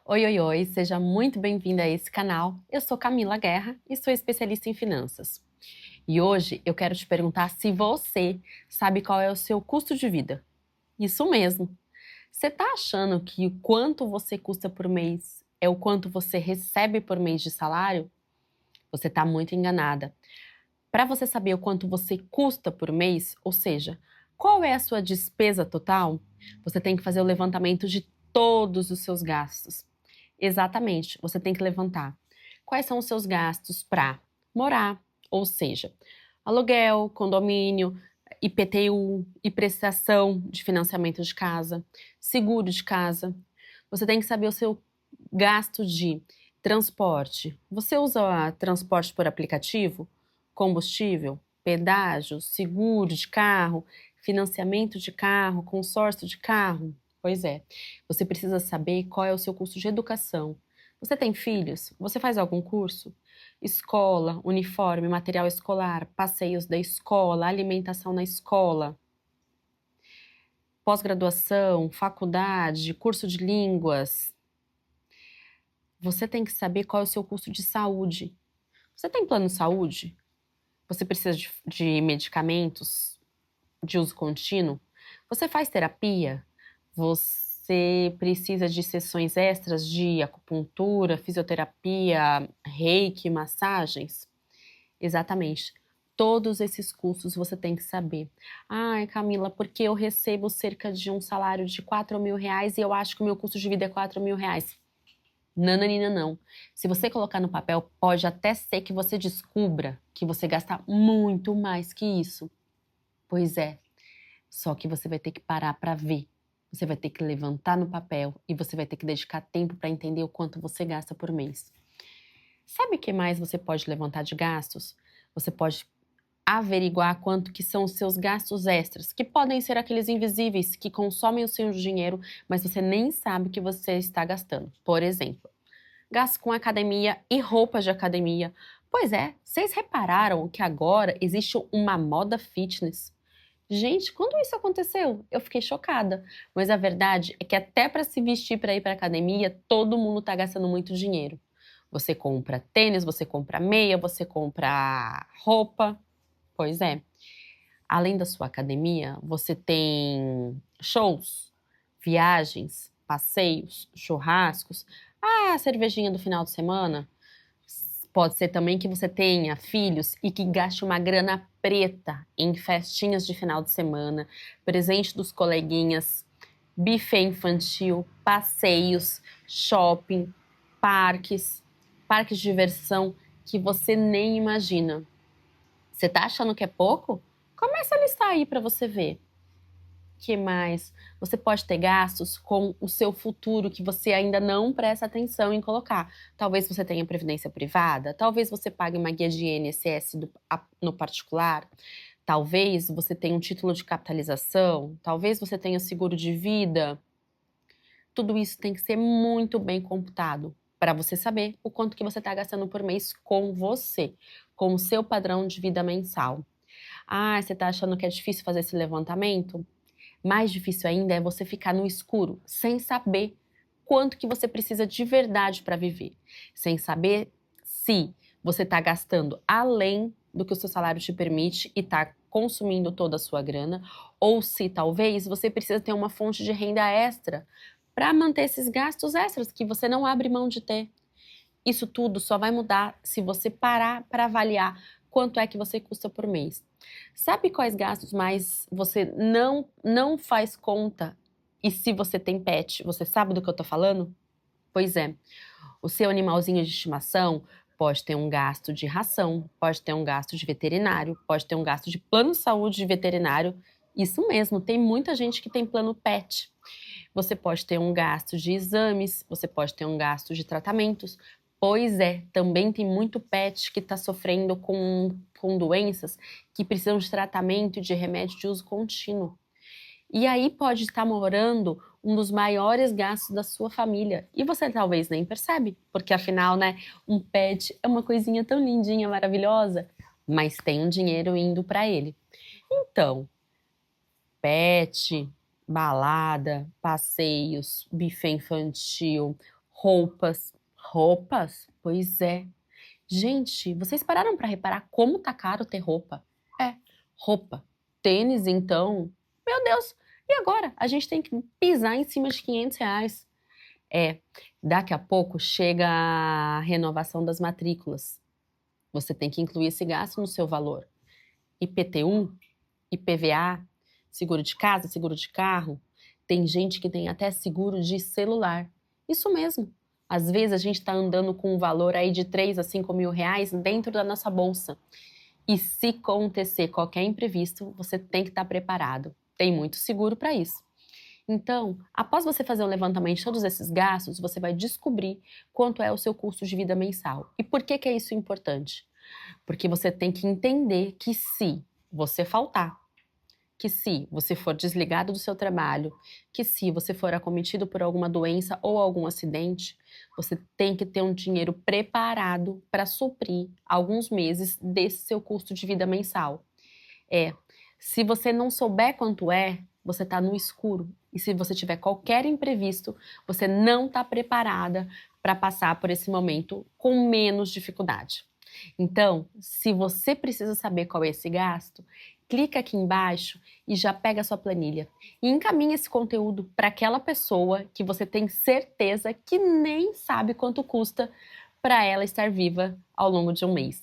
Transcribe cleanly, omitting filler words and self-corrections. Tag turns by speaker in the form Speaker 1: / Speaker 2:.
Speaker 1: Oi, oi, oi, seja muito bem-vinda a esse canal. Eu sou Camila Guerra e sou especialista em finanças. E hoje eu quero te perguntar se você sabe qual é o seu custo de vida. Isso mesmo. Você tá achando que o quanto você custa por mês é o quanto você recebe por mês de salário? Você tá muito enganada. Para você saber o quanto você custa por mês, ou seja, qual é a sua despesa total, você tem que fazer o levantamento de todos os seus gastos. Exatamente, você tem que levantar quais são os seus gastos para morar, ou seja, aluguel, condomínio, IPTU e prestação de financiamento de casa, seguro de casa. Você tem que saber o seu gasto de transporte. Você usa transporte por aplicativo? Combustível, pedágio, seguro de carro, financiamento de carro, consórcio de carro? Pois é, você precisa saber qual é o seu custo de educação. Você tem filhos? Você faz algum curso? Escola, uniforme, material escolar, passeios da escola, alimentação na escola, pós-graduação, faculdade, curso de línguas. Você tem que saber qual é o seu custo de saúde. Você tem plano de saúde? Você precisa de medicamentos de uso contínuo? Você faz terapia? Você precisa de sessões extras de acupuntura, fisioterapia, reiki, massagens? Exatamente. Todos esses custos você tem que saber. Ai, Camila, porque eu recebo cerca de um salário de R$ 4.000 e eu acho que o meu custo de vida é R$ 4.000. Nananina, não. Se você colocar no papel, pode até ser que você descubra que você gasta muito mais que isso. Pois é, só que você vai ter que parar para ver. Você vai ter que levantar no papel e você vai ter que dedicar tempo para entender o quanto você gasta por mês. Sabe o que mais você pode levantar de gastos? Você pode averiguar quanto que são os seus gastos extras, que podem ser aqueles invisíveis que consomem o seu dinheiro, mas você nem sabe que você está gastando. Por exemplo, gasto com academia e roupas de academia. Pois é, vocês repararam que agora existe uma moda fitness? Gente, quando isso aconteceu? Eu fiquei chocada. Mas a verdade é que até para se vestir para ir para academia, todo mundo tá gastando muito dinheiro. Você compra tênis, você compra meia, você compra roupa. Pois é. Além da sua academia, você tem shows, viagens, passeios, churrascos, a cervejinha do final de semana. Pode ser também que você tenha filhos e que gaste uma grana preta em festinhas de final de semana, presente dos coleguinhas, buffet infantil, passeios, shopping, parques, parques de diversão que você nem imagina. Você tá achando que é pouco? Começa a listar aí para você ver. Que mais? Você pode ter gastos com o seu futuro que você ainda não presta atenção em colocar. Talvez você tenha previdência privada, talvez você pague uma guia de INSS no particular, talvez você tenha um título de capitalização, talvez você tenha seguro de vida. Tudo isso tem que ser muito bem computado para você saber o quanto que você está gastando por mês com você, com o seu padrão de vida mensal. Ah, você está achando que é difícil fazer esse levantamento? Mais difícil ainda é você ficar no escuro, sem saber quanto que você precisa de verdade para viver, sem saber se você está gastando além do que o seu salário te permite e está consumindo toda a sua grana, ou se talvez você precisa ter uma fonte de renda extra para manter esses gastos extras que você não abre mão de ter. Isso tudo só vai mudar se você parar para avaliar quanto é que você custa por mês. Sabe quais gastos mais você não faz conta? E se você tem pet, você sabe do que eu tô falando? Pois é, o seu animalzinho de estimação pode ter um gasto de ração, pode ter um gasto de veterinário, pode ter um gasto de plano de saúde de veterinário. Isso mesmo, tem muita gente que tem plano pet. Você pode ter um gasto de exames, você pode ter um gasto de tratamentos. Pois é, também tem muito pet que está sofrendo com doenças que precisam de tratamento e de remédio de uso contínuo. E aí pode estar morando um dos maiores gastos da sua família. E você talvez nem percebe, porque afinal, né, um pet é uma coisinha tão lindinha, maravilhosa, mas tem um dinheiro indo para ele. Então, pet, balada, passeios, buffet infantil, Roupas. Roupas? Pois é. Gente, vocês pararam para reparar como tá caro ter roupa? É, roupa. Tênis, então. Meu Deus! E agora? A gente tem que pisar em cima de R$ 500. É, daqui a pouco chega a renovação das matrículas. Você tem que incluir esse gasto no seu valor. IPTU, IPVA, seguro de casa, seguro de carro. Tem gente que tem até seguro de celular. Isso mesmo. Às vezes a gente está andando com um valor aí de 3 a 5 mil reais dentro da nossa bolsa. E se acontecer qualquer imprevisto, você tem que estar preparado. Tem muito seguro para isso. Então, após você fazer um levantamento de todos esses gastos, você vai descobrir quanto é o seu custo de vida mensal. E por que que é isso importante? Porque você tem que entender que se você faltar, que se você for desligado do seu trabalho, que se você for acometido por alguma doença ou algum acidente, você tem que ter um dinheiro preparado para suprir alguns meses desse seu custo de vida mensal. Se você não souber quanto é, você está no escuro. E se você tiver qualquer imprevisto, você não está preparada para passar por esse momento com menos dificuldade. Então, se você precisa saber qual é esse gasto, clica aqui embaixo e já pega a sua planilha. E encaminha esse conteúdo para aquela pessoa que você tem certeza que nem sabe quanto custa para ela estar viva ao longo de um mês.